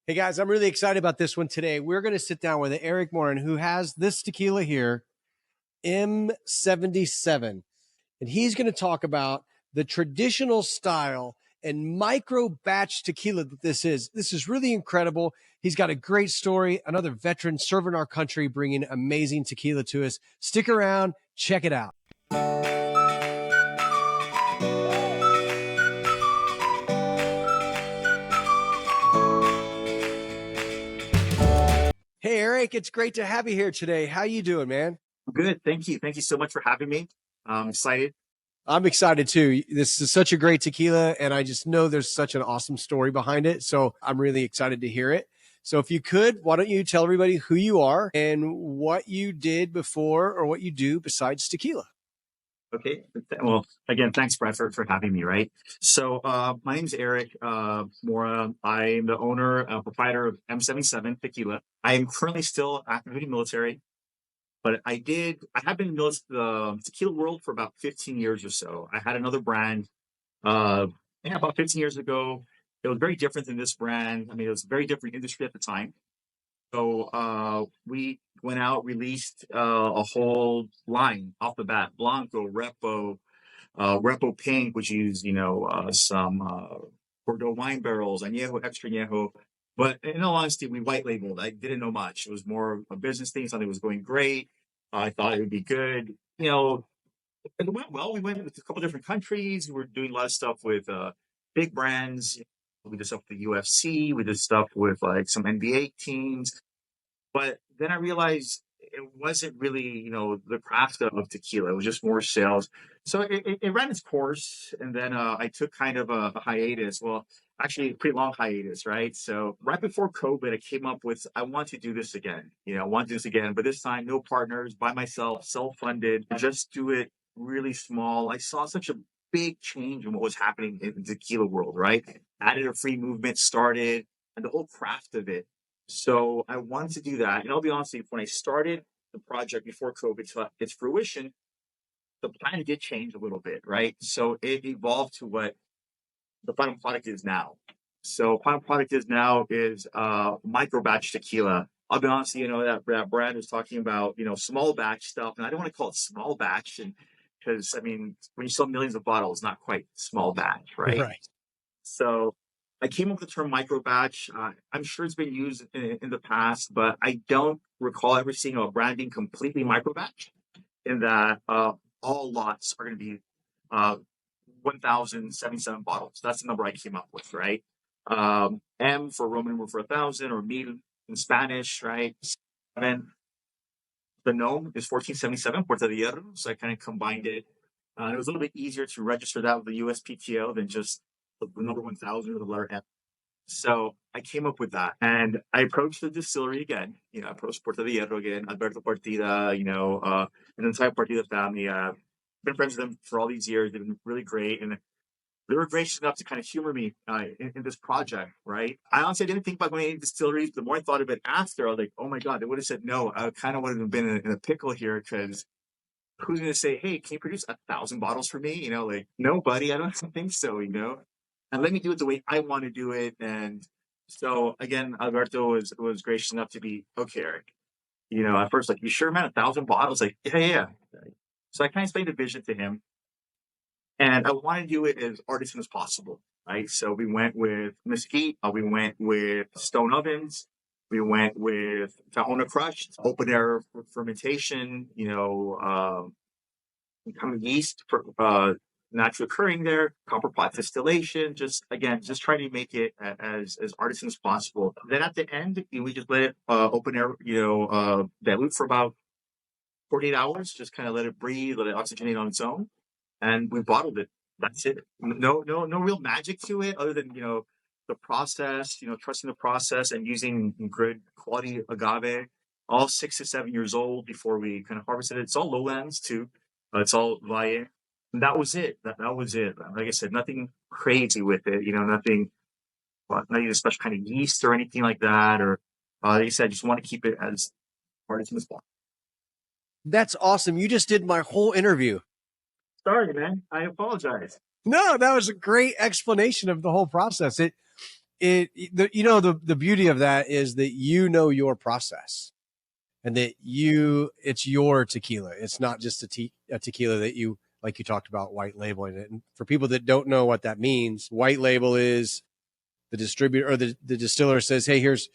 Hey guys, I'm really excited about this one today. We're going to sit down with Eric Mora, who has this tequila here, M77. And he's going to talk about the traditional style and micro batch tequila that this is. This is really incredible. He's got a great story, another veteran serving our country, bringing amazing tequila to us. Stick around, check it out. Hey Eric, it's great to have you here today. How you doing, man? Good. Thank you. Thank you so much for having me. I'm excited. I'm excited too. This is such a great tequila, and I just know there's such an awesome story behind it. So I'm really excited to hear it. So if you could, why don't you tell everybody who you are and what you did before or what you do besides tequila? Okay. Well, again, thanks, Brad, for having me, right? So my name's Eric Mora. I'm the owner and proprietor of M77 Tequila. I am currently still active duty military, but I have been in the tequila world for about 15 years or so. I had another brand about 15 years ago. It was very different than this brand. I mean, it was a very different industry at the time. So we went out, released a whole line off the bat: Blanco, Repo Pink, which used some Bordeaux wine barrels, Añejo, Extra Añejo. But in all honesty, we white labeled. I didn't know much. It was more a business thing. Something was going great. I thought it would be good. And it went well. We went with a couple different countries. We were doing a lot of stuff with big brands. We did stuff with the UFC. We did stuff with like some NBA teams. But then I realized it wasn't really, the craft of tequila. It was just more sales. So it ran its course. And then I took kind of a hiatus. Well, actually, a pretty long hiatus, right? So right before COVID, I came up with, I want to do this again. I want to do this again. But this time, no partners, by myself, self-funded, just do it really small. I saw such a big change in what was happening in the tequila world, right? Additive-free movement started and the whole craft of it. So I wanted to do that. And I'll be honest with you, when I started the project before COVID to its fruition, the plan did change a little bit, right? So it evolved to what the final product is now. So final product is now is micro batch tequila. I'll be honest, that Brad was talking about, small batch stuff. And I don't want to call it small batch, and because I mean, when you sell millions of bottles, not quite small batch, right? Right. So I came up with the term micro batch. I'm sure it's been used in the past, but I don't recall ever seeing a brand being completely micro batch in that all lots are going to be 1,077 bottles. That's the number I came up with, right? M for Roman numeral for 1,000, or mil in Spanish, right? And then the gnome is 1477, Puerta de Hierro. So I kind of combined it. It was a little bit easier to register that with the USPTO than just the number 1,000 or the letter M. So I came up with that, and I approached the distillery again. I approached Puerta de Hierro again, Alberto Partida, and the entire Partida family. Been friends with them for all these years. They've been really great, and they were gracious enough to kind of humor me in this project, right? I honestly didn't think about going to any distilleries. The more I thought of it after, I was like, oh my God, they would have said no. I kind of would have been in a pickle here, because who's going to say, hey, can you produce 1,000 bottles for me? Like, nobody. I don't think so, and let me do it the way I want to do it. And so again, Alberto was gracious enough to be, okay, Eric, at first, like, you sure, man, 1,000 bottles? Like, yeah. So I kind of explained the vision to him, and I want to do it as artisan as possible, right? So we went with mesquite, we went with stone ovens, we went with Tahona crushed, open air fermentation, kind of yeast for naturally occurring there, copper pot distillation, just trying to make it as artisan as possible. Then at the end, we just let it open air, dilute for about 48 hours, just kind of let it breathe, let it oxygenate on its own. And we bottled it. That's it. No real magic to it other than, the process, trusting the process and using good quality agave, all 6 to 7 years old before we kind of harvested it. It's all lowlands too. It's all Valle. And that was it. That was it. Like I said, nothing crazy with it, nothing, not even a special kind of yeast or anything like that. Or, like I said, I just want to keep it as artisan as possible. That's awesome. You just did my whole interview. Sorry, man. I apologize. No, that was a great explanation of the whole process. the beauty of that is that you know your process, and that it's your tequila. It's not just a tequila that you, like you talked about, white labeling it. And for people that don't know what that means, white label is the distributor or the distiller says, hey, here's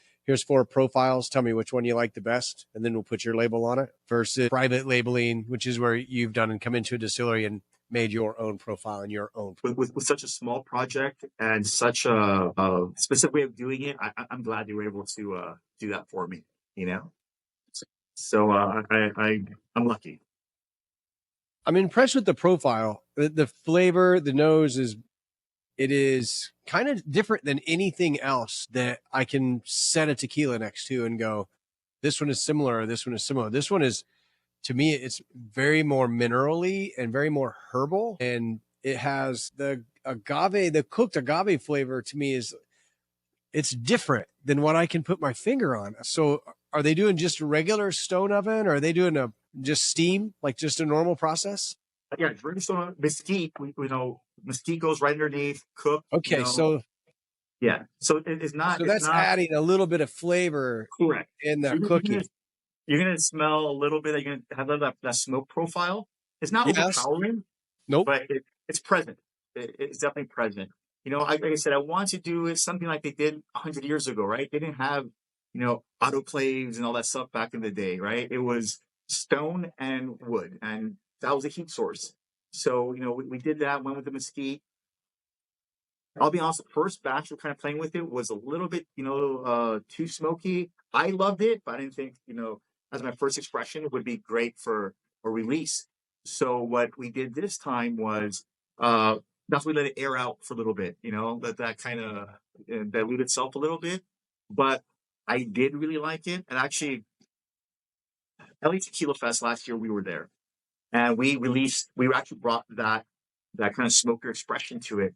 4 profiles. Tell me which one you like the best, and then we'll put your label on it. Versus private labeling, which is where you've done and come into a distillery and made your own profile and your own. With such a small project and such a specific way of doing it, I'm glad you were able to do that for me. So I'm lucky. I'm impressed with the profile. The flavor, the nose is kind of different than anything else that I can set a tequila next to and go, this one is similar, or this one is similar. This one is, to me, it's very more minerally and very more herbal. And it has the agave, the cooked agave flavor to me it's different than what I can put my finger on. So are they doing just regular stone oven, or are they doing just steam, like just a normal process? Yeah, drinking soda, mesquite, mesquite goes right underneath, cooked. Okay, so yeah, so it's not. So it's that's not adding a little bit of flavor correct in so that cooking. You're gonna smell a little bit. You're gonna have that smoke profile. It's not Yes. overpowering, Nope. but it's present. It's definitely present. Like I said, I want to do it something like they did 100 years ago, right? They didn't have autoclaves and all that stuff back in the day, right? It was stone and wood, and that was a heat source. So we did that. Went with the mesquite. I'll be honest, the first batch we're kind of playing with it was a little bit, too smoky. I loved it, but I didn't think, as my first expression, it would be great for a release. So what we did this time was, that's we let it air out for a little bit, let that kind of dilute itself a little bit. But I did really like it. And actually, LA Tequila Fest last year, we were there. And we actually brought that kind of smoker expression to it.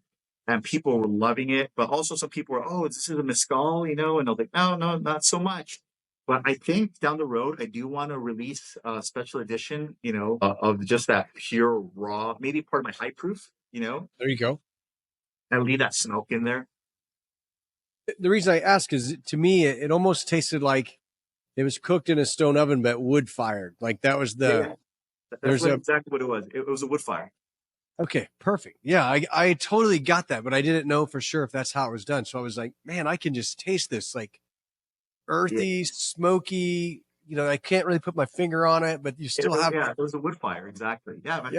And people were loving it, but also some people were, oh, this is a mezcal, and I was like, no, not so much. But I think down the road, I do want to release a special edition, of just that pure raw, maybe part of my high proof, There you go. and leave that smoke in there. The reason I ask is, to me, it almost tasted like it was cooked in a stone oven, but wood fired. Like that was That's exactly what it was. It was a wood fire. Okay, perfect. Yeah, I totally got that, but I didn't know for sure if that's how it was done. So I was like, man, I can just taste this like earthy, smoky. I can't really put my finger on it, but you still have. Yeah, it was a wood fire, exactly. Yeah,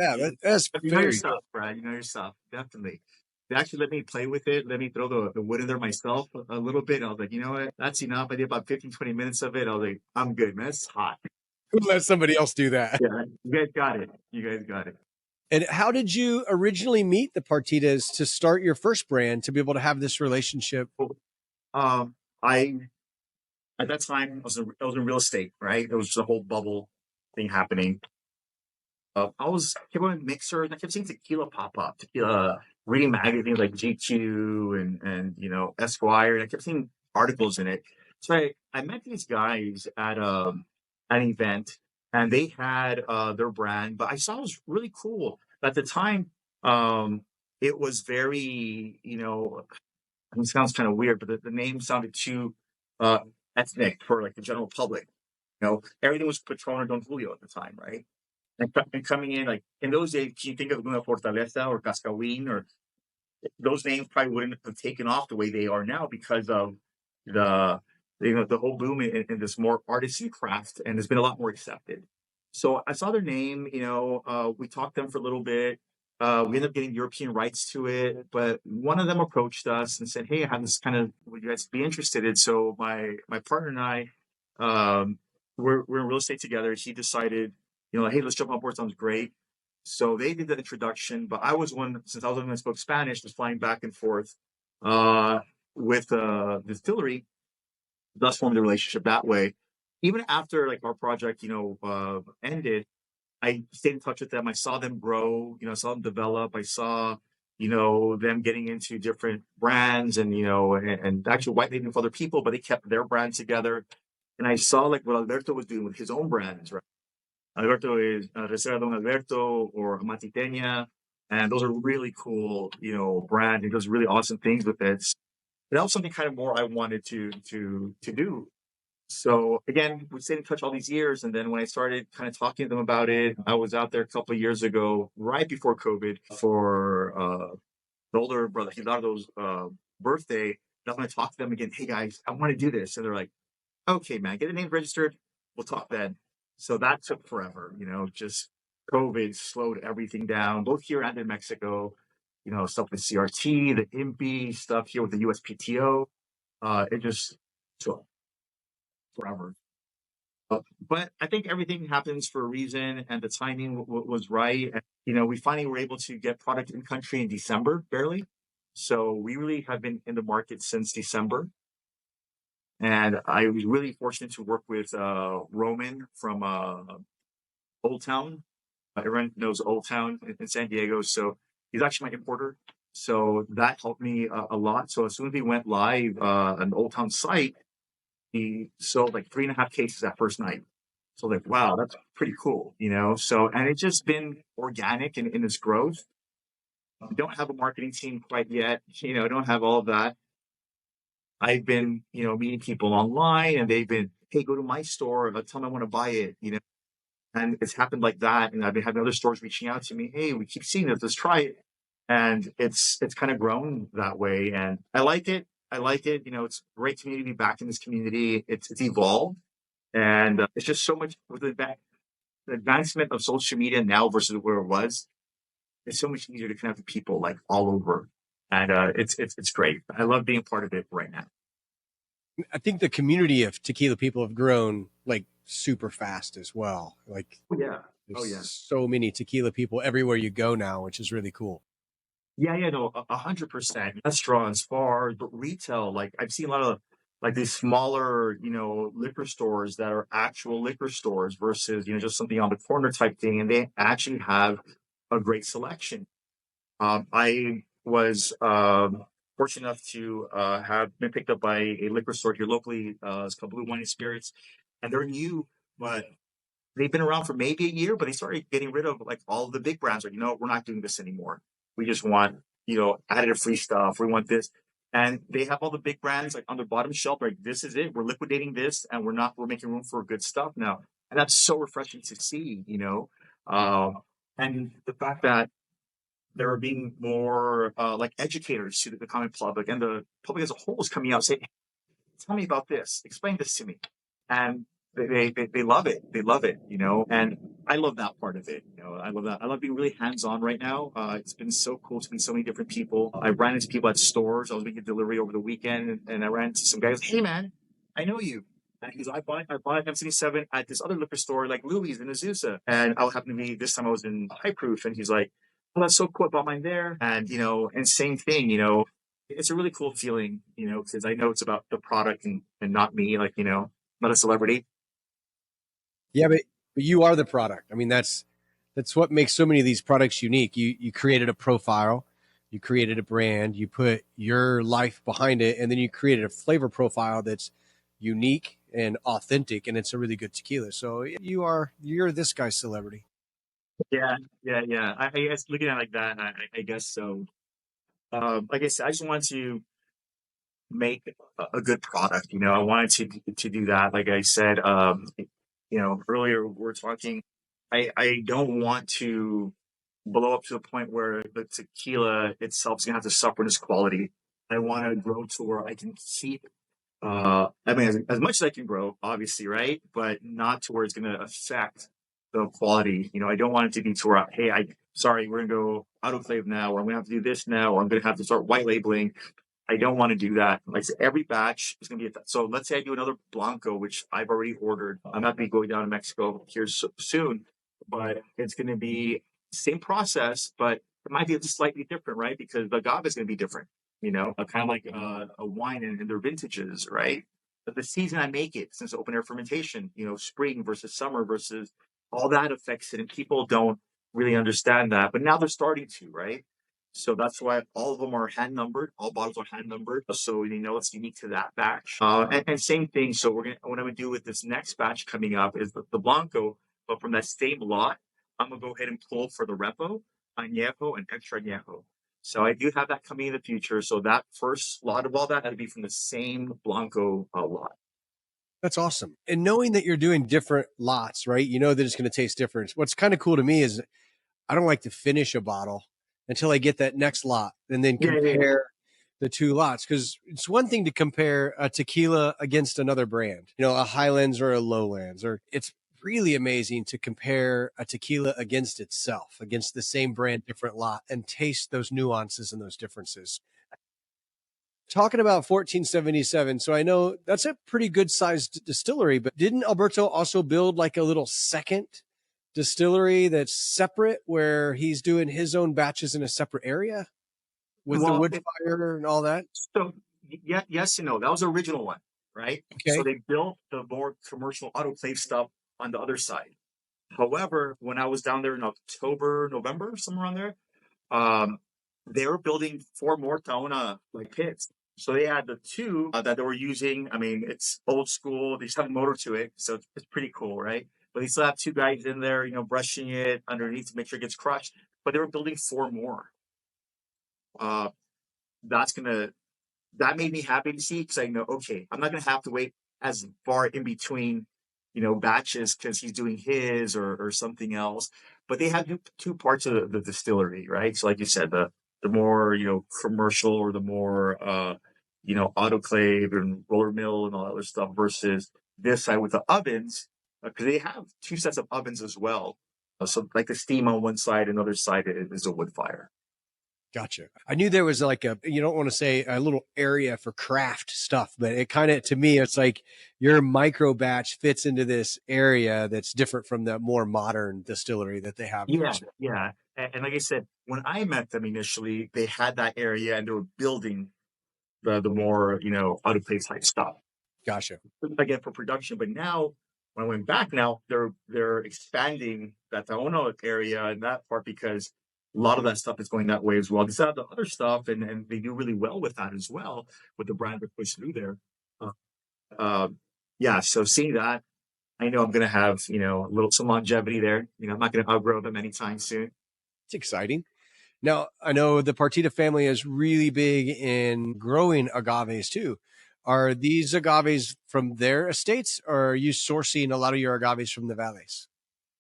that's you know your stuff, Brad. You know your stuff, definitely. They actually let me play with it, let me throw the wood in there myself a little bit. And I was like, you know what? That's enough. I did about 15, 20 minutes of it. I was like, I'm good, man. It's hot. Let somebody else do that. Yeah, you guys got it. You guys got it. And how did you originally meet the Partitas to start your first brand, to be able to have this relationship? I at that time I was in real estate, right? It was just a whole bubble thing happening. I kept going mixers, and I kept seeing tequila pop up, tequila reading magazines like GQ and Esquire, and I kept seeing articles in it. So I met these guys at an event, and they had their brand, but I saw it was really cool. At the time, it was very, it sounds kind of weird, but the name sounded too ethnic for like the general public. Everything was Patron or Don Julio at the time, right? And coming in, like in those days, can you think of Luna Fortaleza or Cascawin, or those names probably wouldn't have taken off the way they are now because of the whole boom in this more artisan craft, and it's been a lot more accepted. So I saw their name, we talked to them for a little bit. We ended up getting European rights to it, but one of them approached us and said, hey, I have this kind of, would you guys be interested in? So my partner and I, we're in real estate together. He decided, hey, let's jump on board. Sounds great. So they did the introduction, but I was since I was the one that spoke Spanish, was flying back and forth with the distillery, thus formed the relationship that way. Even after like our project, ended, I stayed in touch with them. I saw them grow, I saw them develop. I saw, them getting into different brands and actually white labeling for other people, but they kept their brand together. And I saw like what Alberto was doing with his own brands, right? Alberto is Reserva Don Alberto or Matiteña. And those are really cool, brands. He does really awesome things with it. that was something kind of more I wanted to do. So again, we stayed in touch all these years, and then when I started kind of talking to them about it, I was out there a couple of years ago, right before COVID, for an older brother Hilardo's birthday. And I was going to talk to them again. Hey guys, I want to do this, and they're like, "Okay, man, get the name registered. We'll talk then." So that took forever. Just COVID slowed everything down, both here and in Mexico. Stuff with CRT, the IMPI stuff here with the USPTO. It just took forever. But I think everything happens for a reason, and the timing was right. And, we finally were able to get product in country in December, barely. So we really have been in the market since December. And I was really fortunate to work with Roman from Old Town. Everyone knows Old Town in San Diego. So he's actually my importer. So that helped me a lot. So as soon as we went live on the Old Town site, he sold like 3.5 cases that first night. So like, wow, that's pretty cool, So, and it's just been organic in its growth. I don't have a marketing team quite yet. I don't have all of that. I've been, meeting people online, and they've been, hey, go to my store, tell them I want to buy it, and it's happened like that. And I've been having other stores reaching out to me, hey, we keep seeing this, let's try it. And it's kind of grown that way. And I like it. It's a great community to be back in this community. It's evolved. And it's just so much with the advancement of social media now versus where it was. It's so much easier to connect with people like all over. And it's great. I love being a part of it right now. I think the community of tequila people have grown like super fast as well. Like, Oh, yeah. there's so many tequila people everywhere you go now, which is really cool. Yeah, no, 100%. Restaurants, bars, but retail. Like I've seen a lot of like these smaller, liquor stores that are actual liquor stores versus, just something on the corner type thing, and they actually have a great selection. I was fortunate enough to have been picked up by a liquor store here locally. It's called Blue Wine and Spirits, and they're new, but they've been around for maybe a year, but they started getting rid of like all of the big brands. Like, we're not doing this anymore. We just want, additive-free stuff. We want this. And they have all the big brands like on the bottom shelf. Like, this is it. We're liquidating this, and we're making room for good stuff now. And that's so refreshing to see, and the fact that there are being more like educators to the common public, and the public as a whole is coming out saying, tell me about this, explain this to me. And they love it. They love it, and I love that part of it. I love that. I love being really hands-on right now. It's been so cool to meet so many different people. I ran into people at stores. I was making a delivery over the weekend, and I ran into some guys. Hey man, I know you. And he goes, I bought M77 at this other liquor store like Louis in Azusa. And I happened to be, this time I was in High Proof, and he's like, oh, that's so cool. I bought mine there. And, and same thing, it's a really cool feeling, because I know it's about the product and not me, like, not a celebrity. Yeah, but you are the product. I mean, that's what makes so many of these products unique. You created a profile, you created a brand, you put your life behind it, and then you created a flavor profile that's unique and authentic, and it's a really good tequila. So you're this guy's celebrity. Yeah. I guess looking at it like that, I guess so. Like I said, I just wanted to make a good product. I wanted to do that. Like I said, earlier we were talking. I don't want to blow up to the point where the tequila itself is gonna have to suffer this quality. I want to grow to where I can keep. I mean, as much as I can grow, obviously, right? But not to where it's going to affect the quality. I don't want it to be to where, hey, sorry, we're going to go autoclave now, or I'm going to have to do this now, or I'm going to have to start white labeling. I don't want to do that. Like I said, every batch is going to be so. Let's say I do another Blanco, which I've already ordered. I'm not going to be going down to Mexico here soon, but it's going to be same process, but it might be slightly different, right? Because the agave is going to be different. Kind of like a wine in their vintages, right? But the season I make it, since open air fermentation, spring versus summer versus all that affects it, and people don't really understand that. But now they're starting to, right? So that's why all of them are hand numbered. All bottles are hand numbered, so it's unique to that batch. And same thing. So what I'm gonna do with this next batch coming up is the Blanco, but from that same lot, I'm gonna go ahead and pull for the Repo, Añejo, and Extra Añejo. So I do have that coming in the future. So that first lot of all that had to be from the same Blanco lot. That's awesome. And knowing that you're doing different lots, right? You know that it's going to taste different. What's kind of cool to me is I don't like to finish a bottle until I get that next lot and then compare the two lots. Because it's one thing to compare a tequila against another brand, you know, a Highlands or a Lowlands, or it's really amazing to compare a tequila against itself, against the same brand, different lot, and taste those nuances and those differences. Talking about 1477, so I know that's a pretty good sized distillery, but didn't Alberto also build like a little second distillery that's separate where he's doing his own batches in a separate area with the wood fire and all that? So yeah, yes and no. That was the original one, right? So Okay. they built the more commercial autoclave stuff on the other side. However, when I was down there in October, November, somewhere around there, they were building 4 more Taona like pits. So they had the 2 that they were using. I mean, it's old school. They just have a motor to it, so it's pretty cool, right? But they still have 2 guys in there, you know, brushing it underneath to make sure it gets crushed. But they were building 4 more. Uh, that's gonna that made me happy to see because I know, okay, I'm not gonna have to wait as far in between, you know, batches because he's doing his or something else. But they have 2 parts of the distillery, right? So like you said, the more, you know, commercial or the more you know, autoclave and roller mill and all that other stuff versus this side with the ovens, because they have 2 sets of ovens as well. So like the steam on one side, another side is a wood fire. Gotcha. I knew there was like you don't want to say a little area for craft stuff, but it kind of, to me, it's like your micro batch fits into this area that's different from the more modern distillery that they have there. Yeah, yeah. And like I said, when I met them initially, they had that area and they were building the more, you know, autoclave type stuff. Gotcha. Again, for production. But now when I went back now, they're expanding that Taona area and that part because a lot of that stuff is going that way as well. They still have the other stuff and they do really well with that as well, with the brand they push through there. Uh, uh, yeah, so seeing that, I know I'm gonna have, you know, some longevity there. You know, I'm not gonna outgrow them anytime soon. It's exciting. Now, I know the Partita family is really big in growing agaves too. Are these agaves from their estates, or are you sourcing a lot of your agaves from the valleys?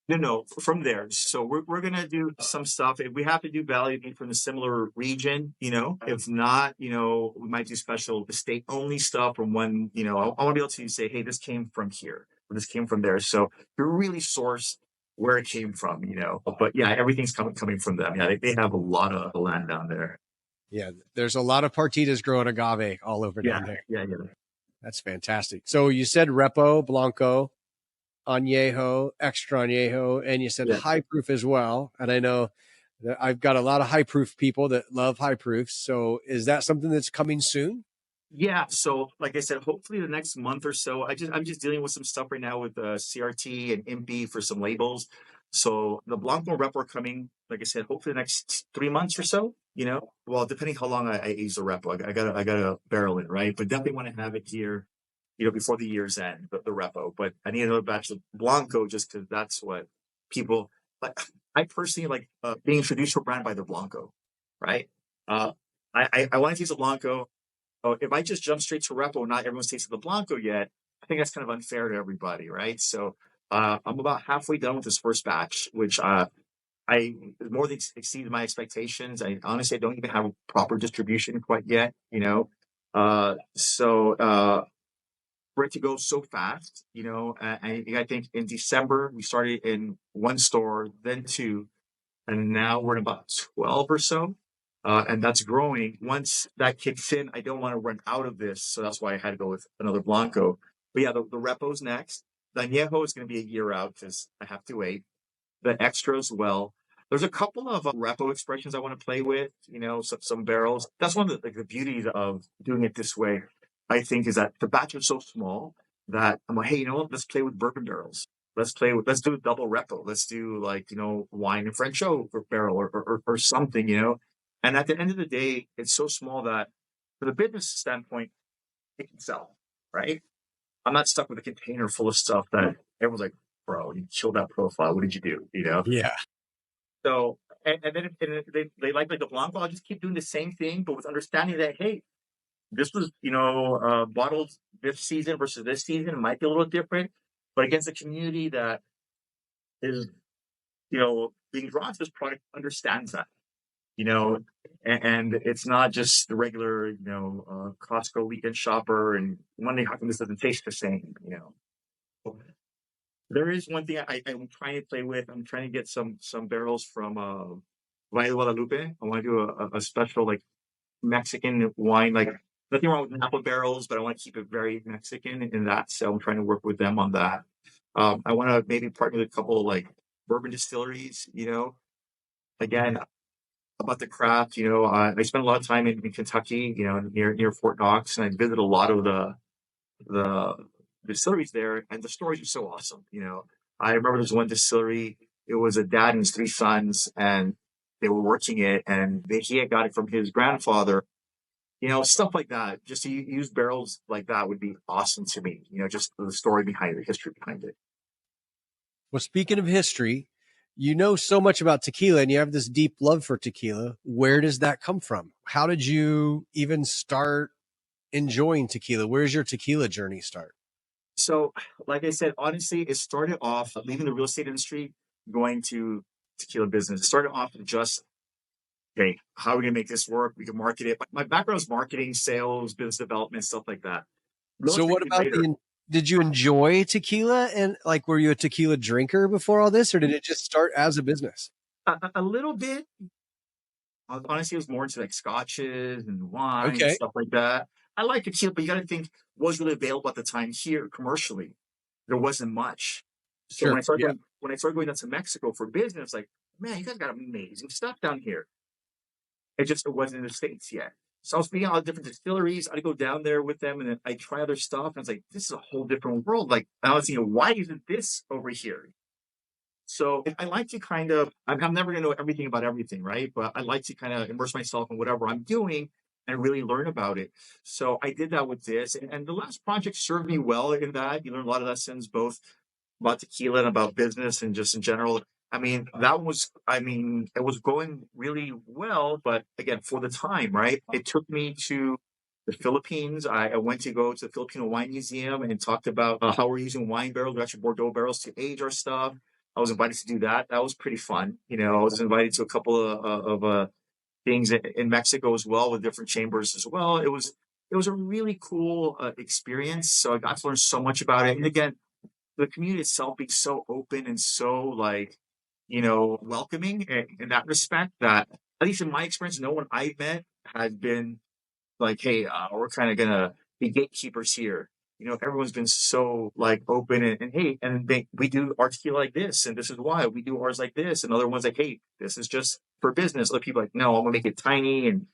No, from there. So we're gonna do some stuff. If we have to do value from a similar region, you know, if not, you know, we might do special estate only stuff from one, you know, I want to be able to say, hey, this came from here, or this came from there. So we really source where it came from, you know. But yeah, everything's coming from them. Yeah, they have a lot of land down there. Yeah, there's a lot of Partitas growing agave all over Yeah, down there. yeah. That's fantastic. So you said Repo, Blanco, Añejo, Extra Añejo, and you said Yeah. high proof as well. And I know that I've got a lot of high proof people that love high proofs. So is that something that's coming soon? Yeah, so like I said, hopefully the next month or so. I'm just dealing with some stuff right now with CRT and IMPI for some labels. So the Blanco rep are coming, like I said, hopefully the next 3 months or so. You know, well, depending how long I use the repo, I gotta barrel it, right? But definitely want to have it here, you know, before the year's end, the repo. But I need another batch of Blanco just because that's what people like. I personally like being introduced to a brand by the Blanco, right? Uh, I want to use a Blanco. Oh, if I just jump straight to Repo, not everyone's tasted the Blanco yet, I think that's kind of unfair to everybody, right? So I'm about halfway done with this first batch, which I more than exceeded my expectations. I honestly don't even have a proper distribution quite yet, you know. For it to go so fast, you know, I think in December we started in one store, then 2, and now we're in about 12 or so. And that's growing. Once that kicks in, I don't want to run out of this. So that's why I had to go with another Blanco. But yeah, the Repo's next. The Añejo is going to be a year out because I have to wait. The Extra as well. There's a couple of Repo expressions I want to play with, you know, some barrels. That's one of the beauties of doing it this way, I think, is that the batch is so small that I'm like, hey, you know what? Let's play with bourbon barrels. Let's do a double repo. Let's do like, you know, wine and French oak barrel or something, you know. And at the end of the day, it's so small that from the business standpoint, it can sell, right? I'm not stuck with a container full of stuff that everyone's like, bro, you killed that profile. What did you do? You know? Yeah. So and then they like the Blanco. I'll just keep doing the same thing, but with understanding that, hey, this was, bottled this season versus this season. It might be a little different, but against a community that is, being drawn to this product understands that, you know, and it's not just the regular, Costco weekend shopper and wondering how come this doesn't taste the same. There is one thing I'm trying to play with. I'm trying to get some barrels from Valle de Guadalupe. I want to do a special like Mexican wine, like nothing wrong with Napa barrels, but I want to keep it very Mexican in that. So I'm trying to work with them on that. I want to maybe partner with a couple of, like bourbon distilleries. Again about the craft. I spent a lot of time in Kentucky, near Fort Knox, and I visited a lot of the distilleries there, and the stories are so awesome. I remember there's one distillery. It was a dad and his three sons, and they were working it, and he had got it from his grandfather. Stuff like that. Just to use barrels like that would be awesome to me. Just the story behind it, the history behind it. Well, speaking of history, you know so much about tequila and you have this deep love for tequila. Where does that come from? How did you even start enjoying tequila? Where's your tequila journey start? So, like I said, honestly, it started off leaving the real estate industry, going to tequila business. It started off just, okay, how are we going to make this work? We can market it. My background is marketing, sales, business development, stuff like that. Real So estate what came about later. did you enjoy tequila and like, were you a tequila drinker before all this, or did it just start as a business? A little bit. Honestly, it was more into like scotches and wine and Okay. stuff like that. I like tequila, but you got to think what was really available at the time here commercially. There wasn't much. So when I Sure. started Yeah. going down to Mexico for business, like, man, you guys got amazing stuff down here. It wasn't in the States yet. So I was speaking all the different distilleries. I'd go down there with them and then I try other stuff. And I was like, this is a whole different world. Like, I was thinking, why isn't this over here? So I like to kind of, I'm never going to know everything about everything, right? But I like to kind of immerse myself in whatever I'm doing and really learn about it. So I did that with this. And the last project served me well in that. You learn a lot of lessons, both about tequila and about business and just in general. It was going really well, but again, for the time, right? It took me to the Philippines. I went to go to the Filipino Wine Museum and talked about how we're using wine barrels, actually Bordeaux barrels, to age our stuff. I was invited to do that. That was pretty fun. I was invited to a couple of things in Mexico as well with different chambers as well. It was a really cool experience. So I got to learn so much about it. And again, the community itself being so open and so like, welcoming in that respect that at least in my experience, no one I met has been like, hey, we're kind of gonna be gatekeepers here. Everyone's been so like open and hey, and we do our tequila like this, and this is why we do ours like this, and other ones like, hey, this is just for business. Other people like, no, I'm gonna make it tiny, and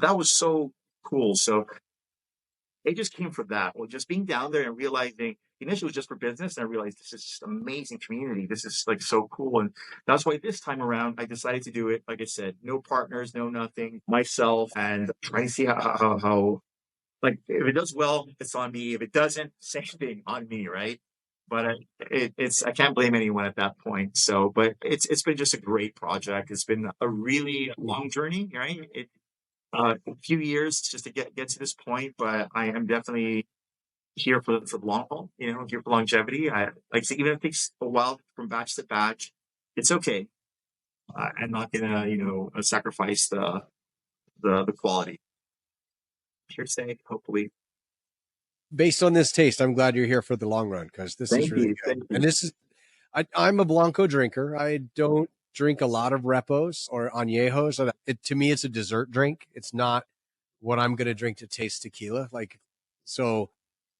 that was so cool. So it just came from that. Well, just being down there and realizing initially it was just for business, and I realized this is just amazing community. This is like so cool, and that's why this time around I decided to do it. Like I said, no partners, no nothing, myself, and trying to see how like if it does well, it's on me. If it doesn't, same thing on me, right? But I can't blame anyone at that point. So, but it's been just a great project. It's been a really long journey, right? A few years just to get to this point, but I am definitely here for the long haul. Here for longevity. I like I say, even if it takes a while from batch to batch, it's okay. I'm not gonna sacrifice the quality. Hearsay, hopefully. Based on this taste, I'm glad you're here for the long run because this is Thank really you, good. thank And you. this is, I'm a Blanco drinker. I don't drink a lot of Repos or Añejos. To me, it's a dessert drink. It's not what I'm going to drink to taste tequila. Like, so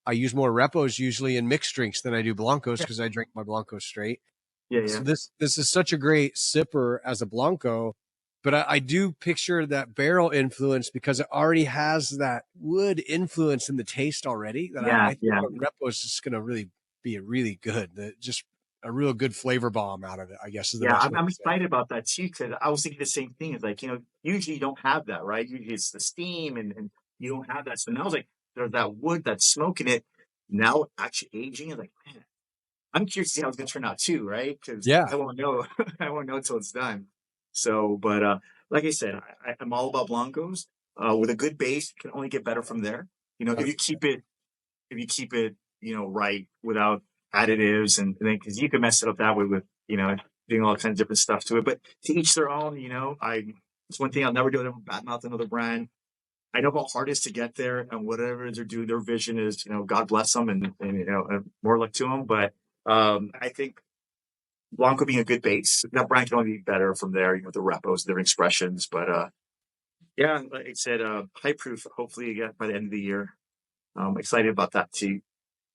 I use more Repos usually in mixed drinks than I do Blancos Yeah, because I drink my Blancos straight. yeah, yeah. So this is such a great sipper as a Blanco, but I do picture that barrel influence because it already has that wood influence in the taste already. That Yeah, I think yeah. a Repo is just going to really be a really good, just a real good flavor bomb out of it. I guess is the Yeah, best I'm, way I'm to say it. excited about that too because I was thinking the same thing. It's like, usually you don't have that, right? Usually it's the steam and you don't have that. So now I was like, there's that wood, that smoke in it. Now actually aging is like, man, I'm curious to see how it's going to turn out too, right? Because Yeah, I won't know. I won't know until it's done. So, but like I said, I'm all about Blancos. With a good base, it can only get better from there. You know, if you keep it, you know, right without additives and then because you can mess it up that way with, you know, doing all kinds of different stuff to it. But to each their own, you know, it's one thing I'll never do. I never badmouth another brand. I know how hard it is to get there and whatever they're doing, their vision is, you know, God bless them and you know, more luck to them. But I think Blanco being a good base, that brand can only be better from there, you know, the repos, their expressions. But yeah, like I said, high proof, hopefully again by the end of the year. I'm excited about that too.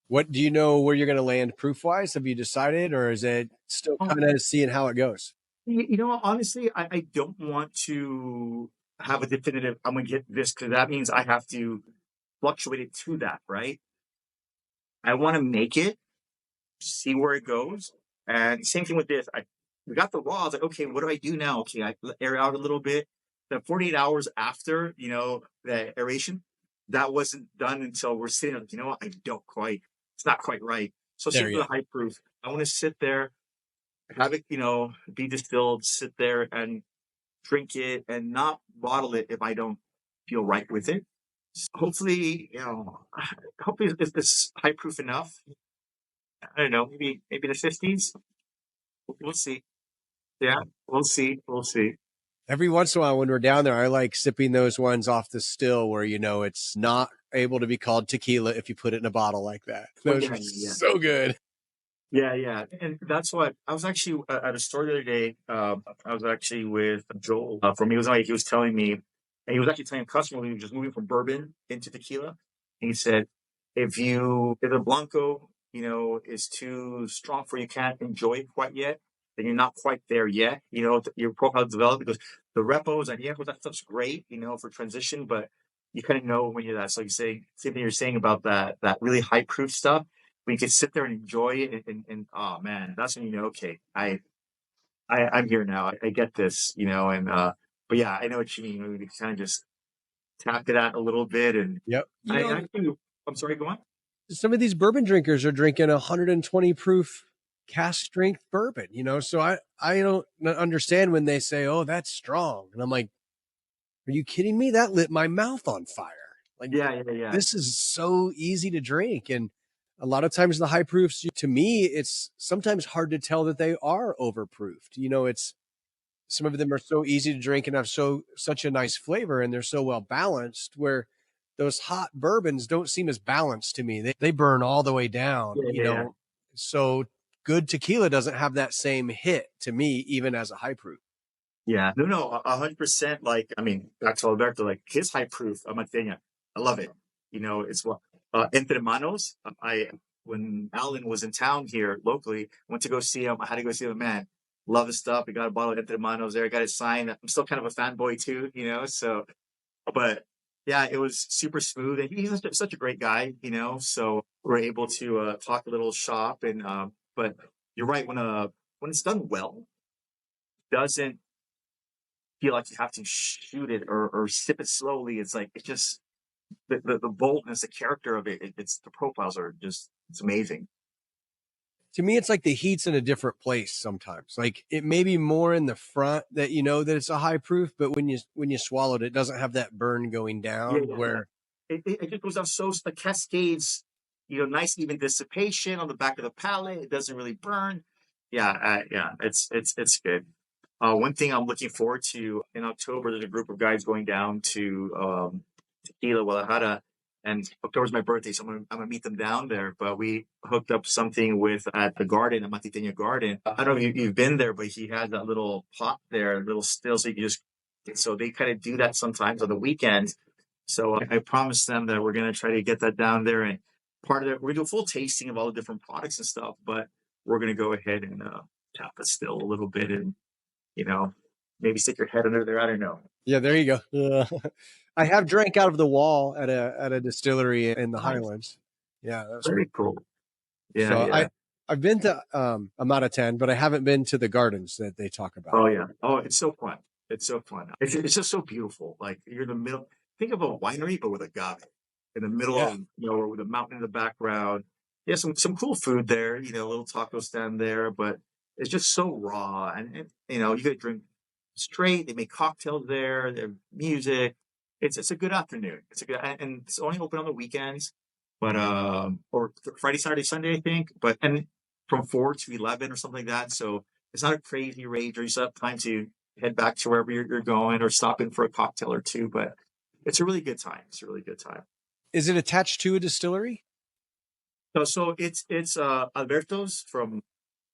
What do you know where you're going to land proof wise? Have you decided, or is it still Oh, kind of seeing how it goes? you know, honestly, I don't want to have a definitive, I'm going to get this because that means I have to fluctuate it to that, right? I want to make it, see where it goes. And same thing with this. We got the raw. I was like, okay, what do I do now? Okay, I air out a little bit. The 48 hours after, you know, the aeration, that wasn't done until we're sitting like, you know what? It's not quite right. So There same you with the high proof. I want to sit there, have it, you know, be distilled, sit there and drink it and not bottle it if I don't feel right with it. So hopefully, you know, hopefully it's high proof enough. I don't know, maybe the 50s. We'll see. Yeah, we'll see. We'll see. every once in a while when we're down there, I like sipping those ones off the still where you know it's not able to be called tequila if you put it in a bottle like that. Well, Those yeah, are yeah, so good. yeah, yeah. And that's what I was actually at a store the other day. I was actually with Joel from he was like he was telling me, and he was actually telling a customer he was just moving from bourbon into tequila. And he said, if the Blanco, you know, is too strong for you, can't enjoy it quite yet, then you're not quite there yet. You know, your profile developed because the repos and yeah, that stuff's great, you know, for transition, but you kind of know when you're that. So you say same thing you're saying about that really high proof stuff we could sit there and enjoy it and oh man, that's when you know, okay, I'm here now. I get this, you know, and but yeah, I know what you mean. We kind of just tap it out a little bit and Yep. You I know, actually I'm sorry, go on. some of these bourbon drinkers are drinking 120 proof cask strength bourbon, you know, so I don't understand when they say, oh, that's strong. And I'm like, are you kidding me? That lit my mouth on fire. Like, Yeah, yeah, yeah. this is so easy to drink. And a lot of times the high proofs, to me, it's sometimes hard to tell that they are overproofed. You know, it's some of them are so easy to drink and have such a nice flavor and they're so well balanced where those hot bourbons don't seem as balanced to me. They burn all the way down, Yeah, you yeah, yeah. know. So good tequila doesn't have that same hit to me, even as a high proof. Yeah. No, no, 100%. Like, I mean, back to Alberto, like his high proof, Amateña, I love it. You know, it's what, Entre Manos. When Alan was in town here locally, went to go see him. I had to go see him, man. Love his stuff. We got a bottle of Entre Manos there. Got it signed. I'm still kind of a fanboy too, you know, so, but yeah, it was super smooth. And he's such a great guy, you know, so we're able to talk a little shop. And, but you're right. When it's done well, doesn't feel like you have to shoot it or sip it slowly. It's like it's just the boldness, the character of it. It's the profiles are just it's amazing. To me, it's like the heat's in a different place sometimes. Like it may be more in the front that you know that it's a high proof, but when you swallow it, it doesn't have that burn going Yeah, down yeah, yeah. where It just goes down so the cascades. You know, nice even dissipation on the back of the palate. It doesn't really burn. Yeah, yeah. It's good. One thing I'm looking forward to in October, there's a group of guys going down to Tequila, Guadalajara, and October's my birthday, so I'm gonna meet them down there. But we hooked up something with at the garden, a Matiteña garden. I don't know if you've been there, but he had that little pot there, little still, so you can just. So they kind of do that sometimes on the weekends. So I promised them that we're gonna try to get that down there, and part of it, we're gonna do a full tasting of all the different products and stuff. But we're gonna go ahead and tap it still a little bit and you know, maybe stick your head under there. I don't know. yeah, there you go. I have drank out of the wall at a distillery in the Nice. Highlands. Yeah, that was Very pretty cool. cool. Yeah, So yeah. I've been to I'm out of 10, but I haven't been to the gardens that they talk about. Oh, yeah. Oh, it's so fun. It's so fun. It's just so beautiful. Like you're in the middle. Think of a winery, but with agave in the middle Yeah. of nowhere with a mountain in the background. Yeah, some cool food there. You know, a little taco stand there, but it's just so raw. And you know, you could drink straight. They make cocktails there. Their music. It's a good afternoon. It's a good, and it's only open on the weekends, but or Friday, Saturday, Sunday, I think. But and from 4 to 11 or something like that. So it's not a crazy rate, or you still have time to head back to wherever you're going, or stop in for a cocktail or two. But it's a really good time. It's a really good time. Is it attached to a distillery? So it's Alberto's from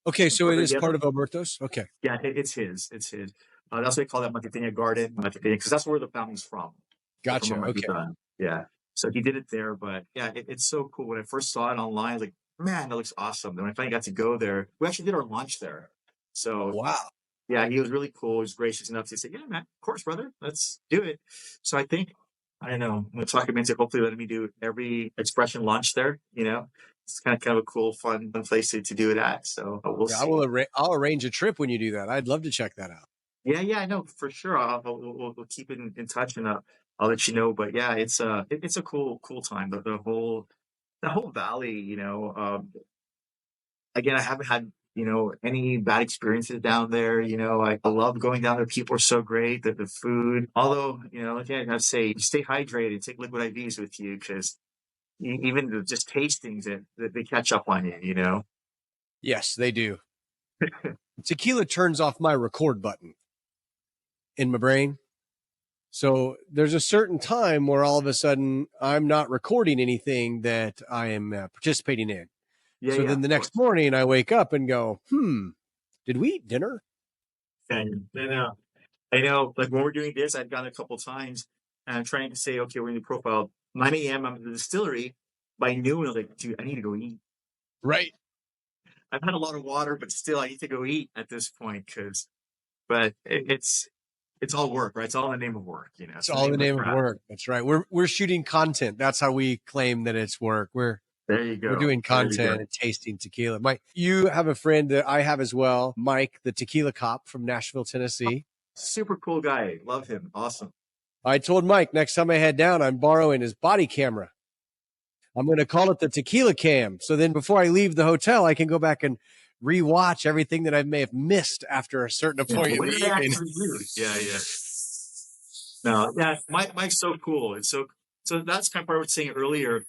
Okay, so it Puerto is part Rico. of Alberto's. Okay, Yeah, it's his. It's his. That's why they call that Matitenia Garden, Matitenia, because that's where the family's from. They're from gotcha. Okay, Amatita. Yeah. So he did it there, but yeah, it's so cool. When I first saw it online, I was like, man, that looks awesome. Then when I finally got to go there, we actually did our lunch there. So wow. yeah, he was really cool. He was gracious enough to say, yeah, man, of course, brother, let's do it. So I think, I don't know, I'm going to talk him into hopefully letting me do every expression lunch there, It's kind of a cool, fun place to do it at. So we'll Yeah, see. I'll arrange a trip when you do that. I'd love to check that out. Yeah, I know for sure. We'll keep in touch, and I'll let you know. But yeah, it's a cool time. The whole valley, again, I haven't had any bad experiences down there. I love going down there. People are so great. The food, although again, I gotta say, stay hydrated. Take liquid IVs with you because even just tastings that they catch up on you. Yes, they do. Tequila turns off my record button in my brain. So there's a certain time where all of a sudden I'm not recording anything that I am participating in. So Yeah, then the of next course. morning I wake up and go, did we eat dinner? And I know, like when we're doing this, I've gone a couple times and I'm trying to say, okay, we're in the profile. 9 a.m. I'm at the distillery. By noon, I was like, dude, I need to go eat. Right. I've had a lot of water, but still, I need to go eat at this point but it's all work, right? It's all in the name of work, It's It's the all in name the of the name of craft. work. That's right. We're shooting content. That's how we claim that it's work. There you We're go. doing There you go. content and tasting tequila. Mike, you have a friend that I have as well, Mike, the tequila cop from Nashville, Tennessee. Super cool guy. Love him. Awesome. I told Mike next time I head down, I'm borrowing his body camera. I'm going to call it the tequila cam. So then before I leave the hotel, I can go back and rewatch everything that I may have missed after a certain Yeah. point in What the did I evening. actually do? Yeah. No, yeah. Mike's so cool. It's so that's kind of what I was saying earlier.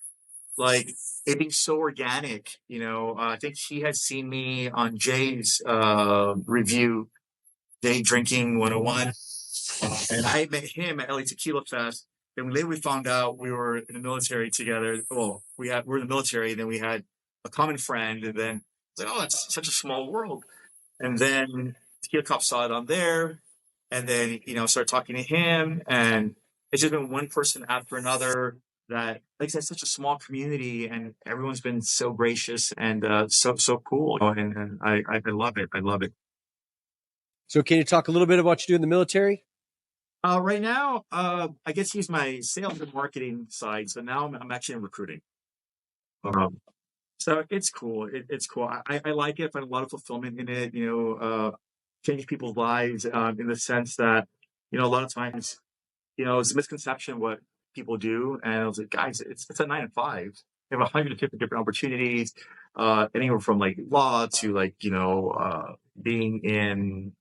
Like it being so organic, I think he had seen me on Jay's review, Day Drinking 101, and I met him at LA Tequila Fest. And later we found out we were in the military together. Well, we're in the military, and then we had a common friend, and then it's like, oh, it's such a small world. And then Tequila Cop saw it on there, and then started talking to him, and it's just been one person after another. That, like I said, such a small community, and everyone's been so gracious and so cool. And I love it. I love it. So can you talk a little bit about what you do in the military? Right now, I guess he's my sales and marketing side. So now I'm actually in recruiting. Um, so it's cool. It's cool. I like it. I find a lot of fulfillment in it. Change people's lives in the sense that a lot of times it's a misconception what people do. And I was like, guys, it's a 9 to 5. You have 150 different opportunities, anywhere from like law to like being in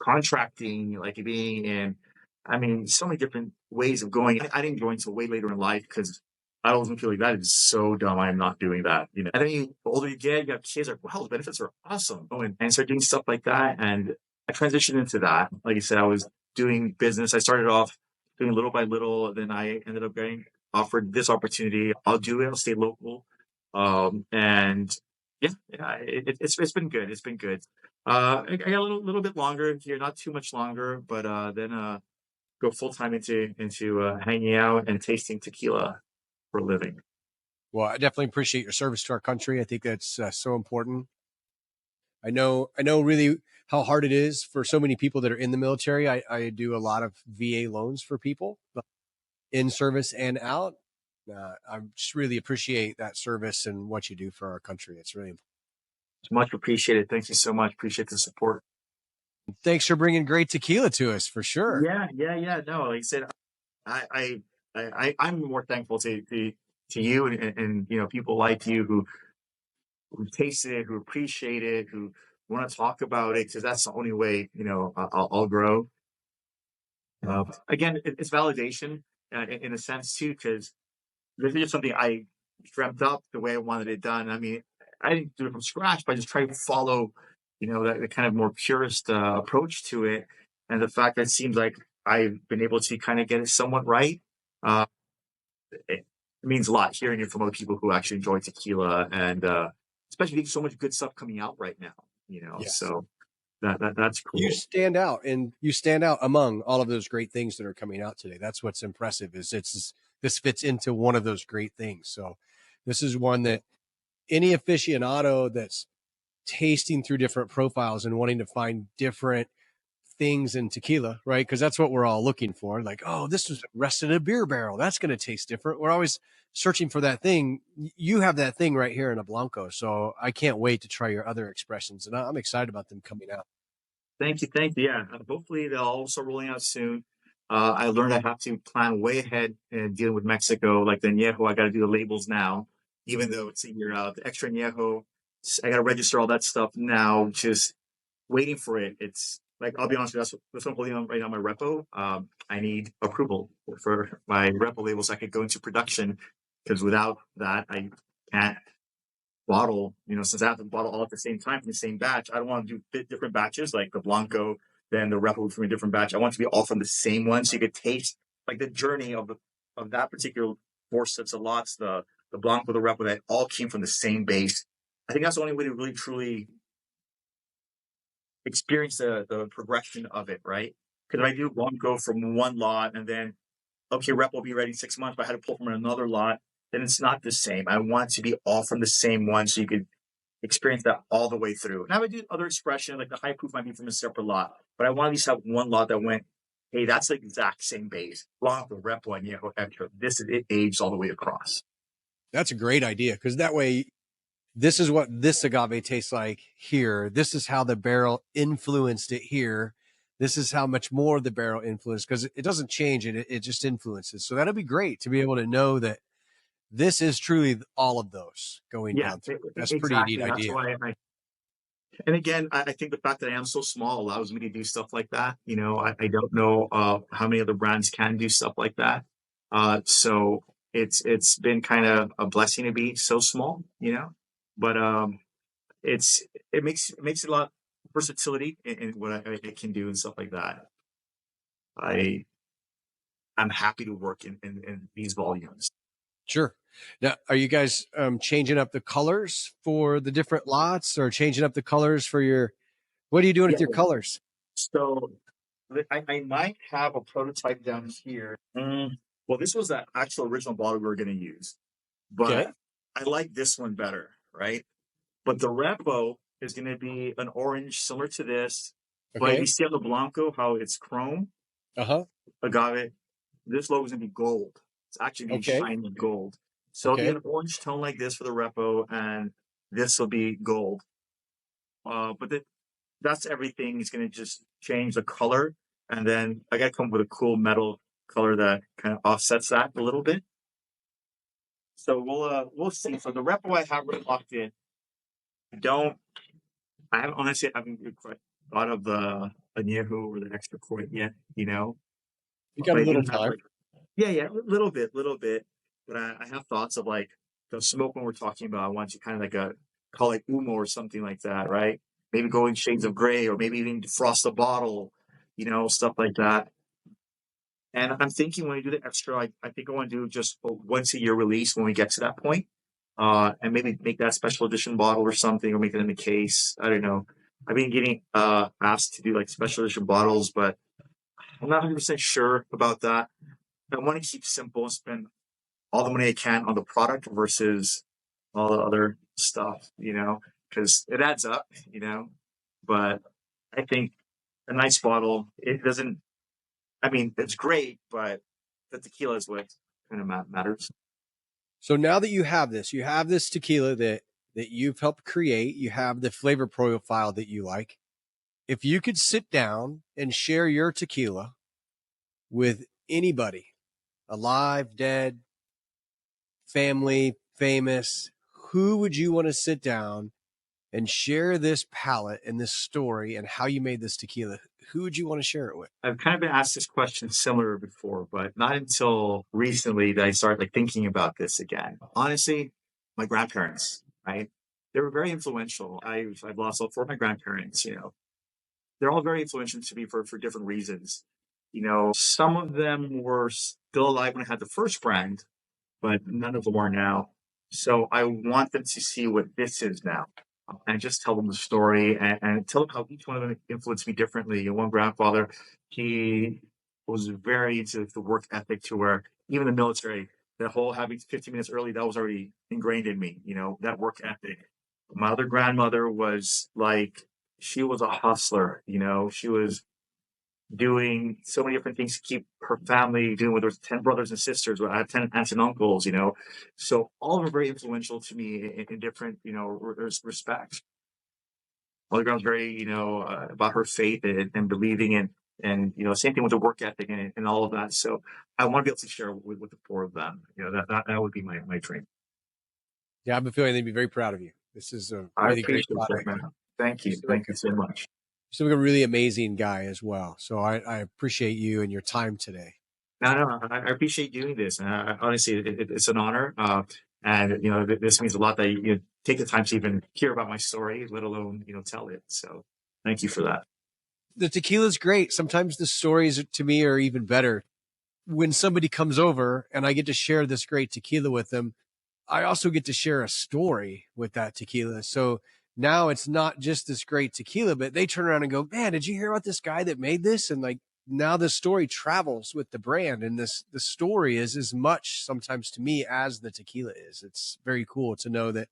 contracting, like being in, I mean, so many different ways of going. I didn't go into way later in life because I always feel like that is so dumb. I'm not doing that. And then the older you get, you have kids, like, wow, the benefits are awesome. And start doing stuff like that. And I transitioned into that. Like I said, I was doing business. I started off doing little by little. Then I ended up getting offered this opportunity. I'll do it. I'll stay local. And yeah, it's been good. It's been good. I got a little bit longer here, not too much longer, but then go full time into hanging out and tasting tequila for a living. Well, I definitely appreciate your service to our country. I think that's so important. I know really how hard it is for so many people that are in the military. I do a lot of VA loans for people in service and out. I just really appreciate that service and what you do for our country. It's really important. It's much appreciated. Thank you so much. Appreciate the support. Thanks for bringing great tequila to us for sure. Yeah. No, like I said, I'm more thankful to you and people like you who taste it, who appreciate it, who want to talk about it, because that's the only way I'll grow. Again, it's validation in a sense too, because this is just something I dreamt up the way I wanted it done. I mean, I didn't do it from scratch, but I just tried to follow, that the kind of more purist approach to it. And the fact that it seems like I've been able to kind of get it somewhat right, uh, it means a lot hearing it from other people who actually enjoy tequila, and especially so much good stuff coming out right now. Yes. So that's You cool. stand out, and you stand out among all of those great things that are coming out today. That's what's impressive, is this fits into one of those great things. So this is one that any aficionado that's tasting through different profiles and wanting to find different things in tequila, right? Because that's what we're all looking for. Like, oh, this was rested in a beer barrel. That's going to taste different. We're always searching for that thing. You have that thing right here in a Blanco. So I can't wait to try your other expressions. And I'm excited about them coming out. Thank you, thank you. Yeah, hopefully they'll all start rolling out soon. I learned I have to plan way ahead in dealing with Mexico. Like the Añejo, I got to do the labels now, even though it's a year out. The Extra Añejo, I got to register all that stuff now. Just waiting for it. It's like, I'll be honest with you, that's what I'm holding on right now. My repo. I need approval for my repo labels. I could go into production, because without that, I can't bottle, since I have to bottle all at the same time from the same batch. I don't want to do different batches like the Blanco, then the Repo from a different batch. I want it to be all from the same one, so you could taste like the journey of that particular 4 sets of lots, the Blanco, the Repo, that all came from the same base. I think that's the only way to really truly experience the progression of it, right? Because if I do Blanco from one lot and then, okay, Rep will be ready in 6 months, but I had to pull from another lot, then it's not the same. I want it to be all from the same one, so you could experience that all the way through. And I would do other expression, like the high proof might be from a separate lot, but I want to at least have one lot that went, hey, that's the exact same base. Blanco, Repo, Añejo, Extra. This is it, aged all the way across. That's a great idea, because that way, this is what this agave tastes like here. This is how the barrel influenced it here. This is how much more the barrel influenced, because it doesn't change it. It just influences. So that'll be great to be able to know that this is truly all of those going Yeah, down through. That's a pretty neat exactly. That's idea. why and again, I think the fact that I am so small allows me to do stuff like that. I don't know how many other brands can do stuff like that. So it's been kind of a blessing to be so small. But it's it makes it a lot versatility in what it can do and stuff like that. I I'm happy to work in these volumes. Sure. Now, are you guys changing up the colors for the different lots, or changing up the colors for your, what are you doing Yeah. with your colors? So I might have a prototype down here. Well, this was the actual original bottle we were going to use, Okay. but I like this one better, right? But the Repo is going to be an orange similar to this. But if you Okay. see on the Blanco how it's chrome, Uh-huh. agave, this logo is going to be gold. It's actually being Okay. shiny gold. So it'll be Okay. an orange tone like this for the Repo, and this will be gold. But that's everything. It's going to just change the color. And then I got to come up with a cool metal color that kind of offsets that a little bit. So we'll see. So the Repo I have really locked in. I haven't honestly haven't quite thought of the Añejo or the extra point yet. You got But a I do little have time. like, yeah, a little bit. But I have thoughts of like the smoke when we're talking about. I want you kind of like call it Umo or something like that, right? Maybe go in shades of gray, or maybe even defrost the bottle, stuff like that. And I'm thinking when we do the extra, I think I want to do just a once a year release when we get to that point. And maybe make that special edition bottle or something, or make it in the case. I don't know. I've been getting asked to do like special edition bottles, but I'm not 100% sure about that. I want to keep simple and spend all the money I can on the product versus all the other stuff, because it adds up. But I think a nice bottle, it doesn't, I mean, it's great, but the tequila is what kind of matters. So now that you have this tequila that you've helped create, you have the flavor profile that you like. If you could sit down and share your tequila with anybody, alive, dead, family, famous, who would you want to sit down and share this palette and this story and how you made this tequila? who would you want to share it with? I've kind of been asked this question similar before, but not until recently that I started like thinking about this again. Honestly, my grandparents, right? They were very influential. I've lost all four of my grandparents, they're all very influential to me for different reasons. Some of them were still alive when I had the first brand, but none of them are now. So I want them to see what this is now and just tell them the story and tell them how each one of them influenced me differently. And one grandfather, he was very into the work ethic to where even the military, that whole having 15 minutes early, that was already ingrained in me, that work ethic. My other grandmother was like, she was a hustler, she was doing so many different things to keep her family doing with her 10 brothers and sisters. I have 10 aunts and uncles, so all of them are very influential to me in different, respects. Mother Ground's very, about her faith and believing in, and, same thing with the work ethic and all of that. So I want to be able to share with the four of them, that would be my dream. Yeah, I have a feeling they'd be very proud of you. This is a I really great appreciate that, product. man. Thank you. Thank you so much. You seem like a really amazing guy as well. So I appreciate you and your time today. No, I appreciate doing this. And honestly, it's an honor. And, this means a lot that you take the time to even hear about my story, let alone, tell it. So thank you for that. The tequila's great. Sometimes the stories to me are even better. When somebody comes over and I get to share this great tequila with them, I also get to share a story with that tequila. So now it's not just this great tequila, but they turn around and go, man, did you hear about this guy that made this? And like, now the story travels with the brand, and the story is as much sometimes to me as the tequila is. It's very cool to know that,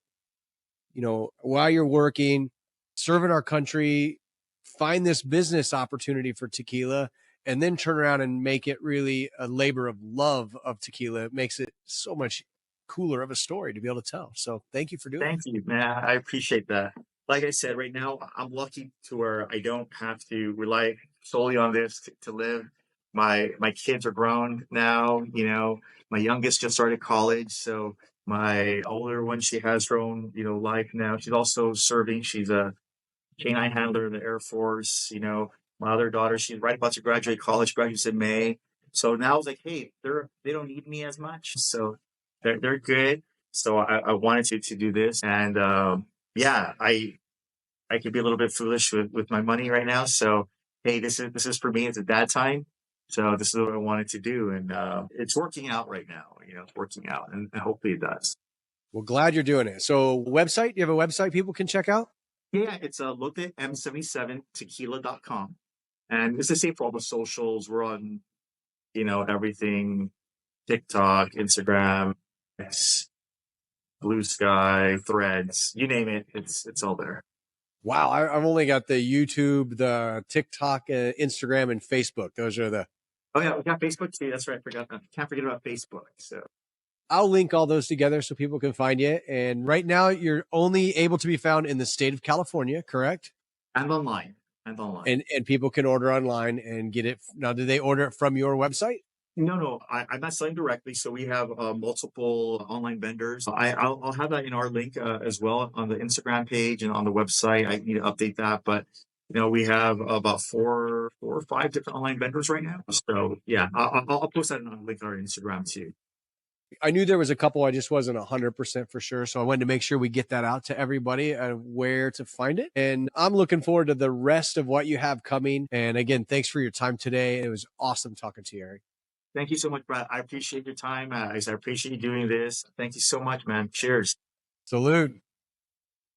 while you're working, serving our country, find this business opportunity for tequila, and then turn around and make it really a labor of love of tequila. It makes it so much cooler of a story to be able to tell. So thank you for doing Thank you, man. I appreciate that. Like I said, right now, I'm lucky to where I don't have to rely solely on this to live. My kids are grown now, my youngest just started college. So my older one, she has her own, life now. She's also serving. She's a canine handler in the Air Force. My other daughter, she's right about to graduate college, graduates in May. So now it's like, hey, they don't need me as much. So they're good. So I wanted to do this. And yeah, I could be a little bit foolish with my money right now. So hey, this is for me. It's a dad time. So this is what I wanted to do. And it's working out right now. It's working out, and hopefully it does. Well, glad you're doing it. So website, you have a website people can check out? Yeah, it's look at M77 Tequila.com. And it's the same for all the socials. We're on, everything, TikTok, Instagram, X, Blue Sky, Threads, you name it. It's all there. Wow. I've only got the YouTube, the TikTok, Instagram, and Facebook. Those are the. Oh yeah, we got Facebook too. That's right. I forgot that. Can't forget about Facebook. So I'll link all those together so people can find you. And right now you're only able to be found in the state of California, correct? and online. And people can order online and get it. Now, do they order it from your website? No, I'm not selling directly. So we have multiple online vendors. I'll have that in our link as well on the Instagram page and on the website. I need to update that, but we have about four or five different online vendors right now. So yeah, I'll post that on a link on our Instagram too. I knew there was a couple. I just wasn't 100% for sure. So I wanted to make sure we get that out to everybody and where to find it. And I'm looking forward to the rest of what you have coming. And again, thanks for your time today. It was awesome talking to you, Eric. Thank you so much, Brad. I appreciate your time. I appreciate you doing this. Thank you so much, man. Cheers. Salute.